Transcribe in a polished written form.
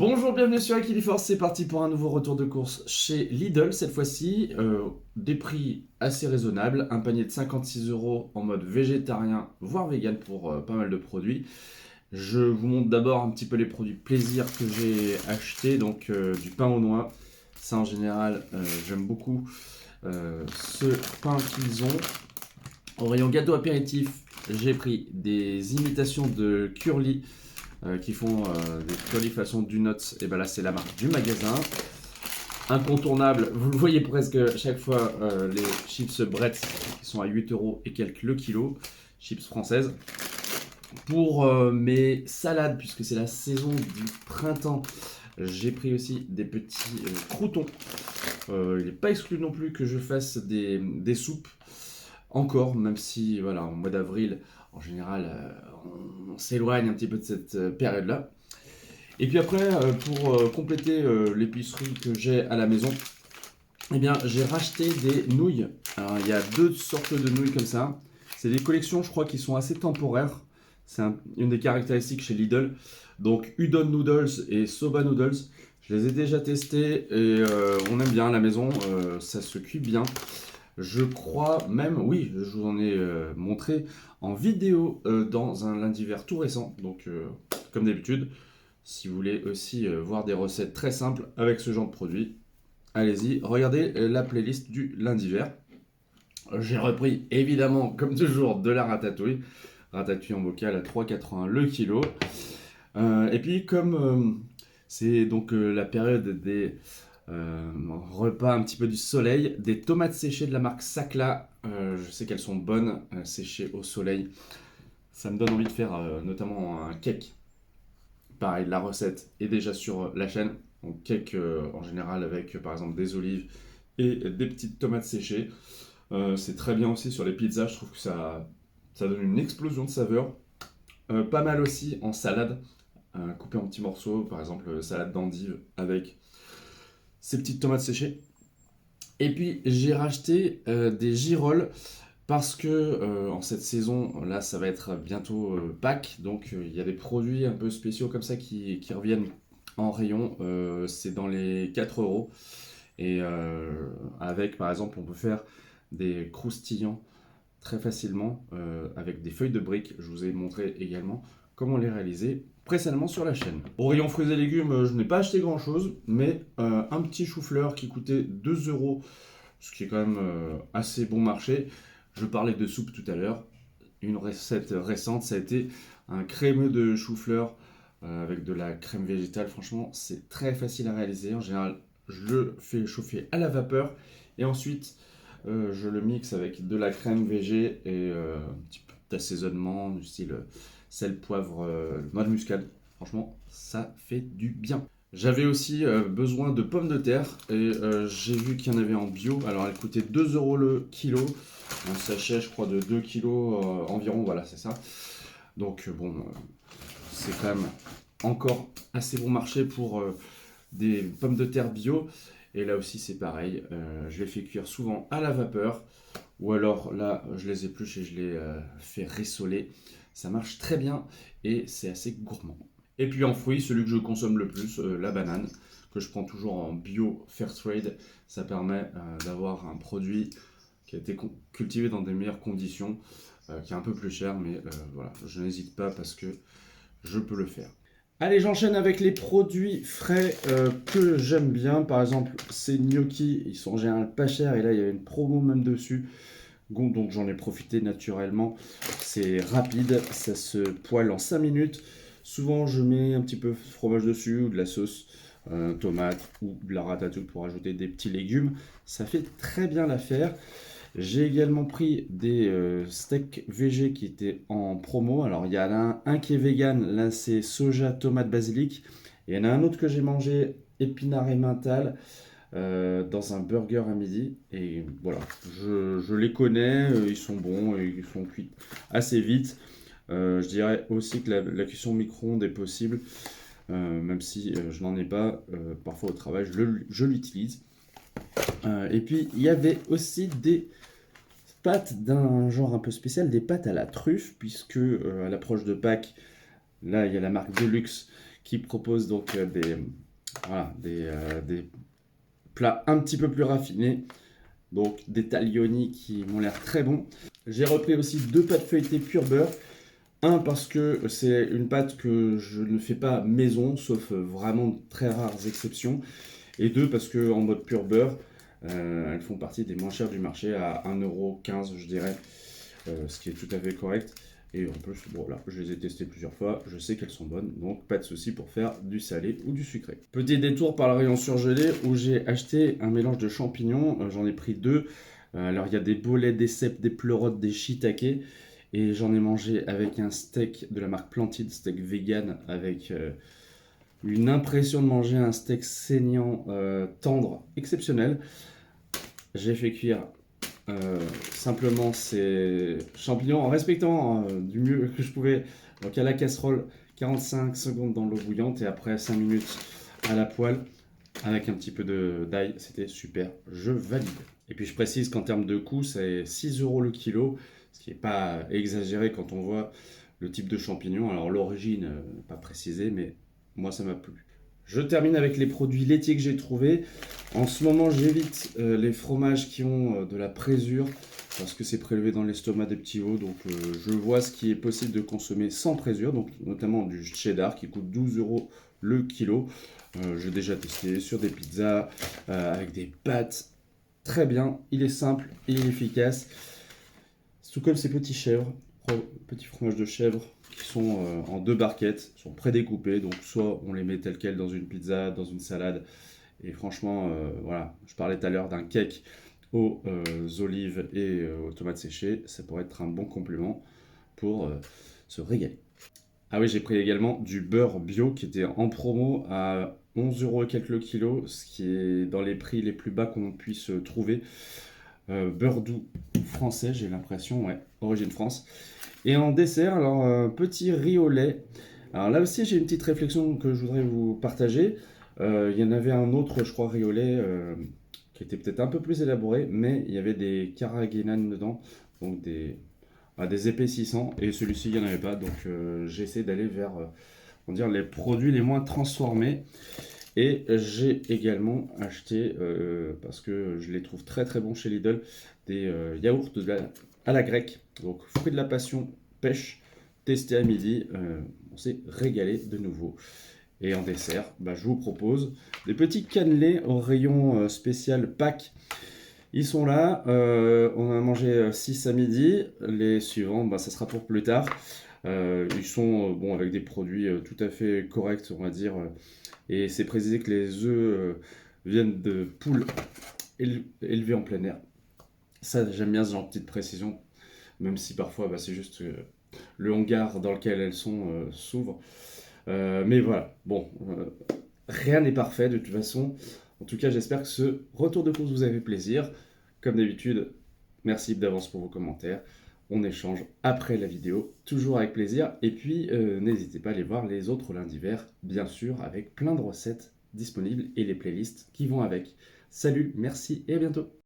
Bonjour, bienvenue sur Equiliforce, c'est parti pour un nouveau retour de course chez Lidl cette fois-ci. Des prix assez raisonnables, un panier de 56 € en mode végétarien, voire vegan pour pas mal de produits. Je vous montre d'abord un petit peu les produits plaisir que j'ai achetés, donc du pain aux noix. Ça en général, j'aime beaucoup ce pain qu'ils ont. Au rayon gâteau apéritif, j'ai pris des imitations de Curly qui font des curly façon do nuts. Et ben là, c'est la marque du magasin. Incontournable, vous le voyez presque chaque fois, les chips Bretz qui sont à 8 € et quelques le kilo, chips françaises. Pour mes salades, puisque c'est la saison du printemps, j'ai pris aussi des petits croûtons. Il n'est pas exclu non plus que je fasse des soupes encore, même si voilà, en mois d'avril, en général, on s'éloigne un petit peu de cette période-là. Et puis après, pour compléter l'épicerie que j'ai à la maison, eh bien, j'ai racheté des nouilles. Alors, il y a deux sortes de nouilles comme ça. C'est des collections, je crois, qui sont assez temporaires. C'est une des caractéristiques chez Lidl. Donc, udon noodles et soba noodles. Je les ai déjà testés et on aime bien à la maison. Ça se cuit bien. Je crois même, oui, je vous en ai montré en vidéo dans un lundi vert tout récent. Donc, comme d'habitude, si vous voulez aussi voir des recettes très simples avec ce genre de produits, allez-y, regardez la playlist du lundi vert. J'ai repris évidemment, comme toujours, de la ratatouille. Ratatouille en bocal à 3,81 le kilo. Et puis, comme c'est donc la période des repas un petit peu du soleil, des tomates séchées de la marque Sacla. Je sais qu'elles sont bonnes, séchées au soleil. Ça me donne envie de faire notamment un cake. Pareil, la recette est déjà sur la chaîne. Donc cake en général avec par exemple des olives et des petites tomates séchées. C'est très bien aussi sur les pizzas, je trouve que ça donne une explosion de saveur. Pas mal aussi en salade, coupé en petits morceaux, par exemple salade d'endive avec ces petites tomates séchées. Et puis j'ai racheté des girolles parce que en cette saison, là ça va être bientôt Pâques, donc il y a des produits un peu spéciaux comme ça qui reviennent en rayon. C'est dans les 4 €. Et avec par exemple, on peut faire des croustillants très facilement avec des feuilles de briques. Je vous ai montré également comment les réaliser précédemment sur la chaîne. Au rayon fruits et légumes, je n'ai pas acheté grand chose, mais un petit chou-fleur qui coûtait 2 €, ce qui est quand même assez bon marché. Je parlais de soupe tout à l'heure. Une recette récente, ça a été un crémeux de chou-fleur avec de la crème végétale. Franchement, c'est très facile à réaliser. En général, je le fais chauffer à la vapeur et ensuite je le mixe avec de la crème végé et un petit peu d'assaisonnement du style sel, poivre, noix de muscade. Franchement, ça fait du bien. J'avais aussi besoin de pommes de terre et j'ai vu qu'il y en avait en bio. Alors elle coûtait 2 € le kilo, un sachet je crois de 2 kilos environ, voilà c'est ça. Donc bon, c'est quand même encore assez bon marché pour des pommes de terre bio. Et là aussi c'est pareil, je les fais cuire souvent à la vapeur ou alors là je les épluche et je les fais rissoler. Ça marche très bien et c'est assez gourmand. Et puis en fruits, celui que je consomme le plus, la banane, que je prends toujours en bio fair trade. Ça permet d'avoir un produit qui a été cultivé dans des meilleures conditions, qui est un peu plus cher, mais voilà, je n'hésite pas parce que je peux le faire. Allez, j'enchaîne avec les produits frais que j'aime bien. Par exemple, ces gnocchis, ils sont en général pas chers et là il y avait une promo même dessus. Donc j'en ai profité naturellement. C'est rapide, ça se poêle en 5 minutes. Souvent je mets un petit peu de fromage dessus ou de la sauce, tomate ou de la ratatouille pour ajouter des petits légumes. Ça fait très bien l'affaire. J'ai également pris des steaks végé qui étaient en promo. Alors il y en a un qui est vegan, là c'est soja, tomate, basilic. Et il y en a un autre que j'ai mangé, épinard et mental, dans un burger à midi. Et voilà, je les connais, ils sont bons et ils sont cuits assez vite. Je dirais aussi que la cuisson au micro-ondes est possible, même si je n'en ai pas. Parfois au travail, je l'utilise. Et puis il y avait aussi des pâtes d'un genre un peu spécial, des pâtes à la truffe, puisque à l'approche de Pâques, là il y a la marque Deluxe qui propose donc des plats un petit peu plus raffinés. Donc des taglioni qui m'ont l'air très bons. J'ai repris aussi 2 pâtes feuilletées pur beurre. Un, parce que c'est une pâte que je ne fais pas maison, sauf vraiment de très rares exceptions. Et 2, parce que en mode pur beurre, elles font partie des moins chères du marché à 1,15 € je dirais, ce qui est tout à fait correct. Et en plus, voilà, je les ai testées plusieurs fois, je sais qu'elles sont bonnes, donc pas de souci pour faire du salé ou du sucré. Petit détour par le rayon surgelé où j'ai acheté un mélange de champignons, j'en ai pris 2. Alors il y a des bolets, des cèpes, des pleurotes, des shiitake. Et j'en ai mangé avec un steak de la marque Planted, steak vegan, avec une impression de manger un steak saignant, tendre, exceptionnel. J'ai fait cuire simplement ces champignons en respectant du mieux que je pouvais. Donc à la casserole, 45 secondes dans l'eau bouillante et après 5 minutes à la poêle avec un petit peu d'ail. C'était super, je valide. Et puis je précise qu'en termes de coût, c'est 6 € le kilo, ce qui n'est pas exagéré quand on voit le type de champignon. Alors l'origine, pas précisée, mais moi ça m'a plu. Je termine avec les produits laitiers que j'ai trouvés. En ce moment, j'évite les fromages qui ont de la présure parce que c'est prélevé dans l'estomac des petits veaux. Donc je vois ce qui est possible de consommer sans présure, donc notamment du cheddar qui coûte 12 € le kilo. J'ai déjà testé sur des pizzas avec des pâtes. Très bien, il est simple, il est efficace. Tout comme ces petits fromages de chèvre qui sont en 2 barquettes, sont prédécoupés, donc soit on les met tels quels dans une pizza, dans une salade, et franchement, voilà, je parlais tout à l'heure d'un cake aux olives et aux tomates séchées, ça pourrait être un bon complément pour se régaler. Ah oui, j'ai pris également du beurre bio qui était en promo à 11 € et quelques le kilo, ce qui est dans les prix les plus bas qu'on puisse trouver. Beurre doux français, j'ai l'impression, ouais, origine France. Et en dessert, alors petit riz au lait. Alors là aussi, j'ai une petite réflexion que je voudrais vous partager. Il y en avait un autre, je crois, riz au lait, qui était peut-être un peu plus élaboré, mais il y avait des carrageenan dedans, donc des épaississants, et celui-ci, il n'y en avait pas, donc j'essaie d'aller vers on va dire, les produits les moins transformés. Et j'ai également acheté, parce que je les trouve très très bons chez Lidl, des yaourts à la grecque, donc fruits de la passion, pêche, testé à midi, on s'est régalé de nouveau. Et en dessert, je vous propose des petits cannelés au rayon spécial Pâques. Ils sont là, on a mangé 6 à midi, les suivants, ça sera pour plus tard. Ils sont bon, avec des produits tout à fait corrects, on va dire. Et c'est précisé que les œufs viennent de poules élevées en plein air. Ça, j'aime bien ce genre de petite précision, même si parfois c'est juste le hangar dans lequel elles sont s'ouvre. Mais voilà, bon, rien n'est parfait de toute façon. En tout cas, j'espère que ce retour de course vous a fait plaisir. Comme d'habitude, merci d'avance pour vos commentaires. On échange après la vidéo, toujours avec plaisir. Et puis, n'hésitez pas à aller voir les autres lundis verts, bien sûr, avec plein de recettes disponibles et les playlists qui vont avec. Salut, merci et à bientôt.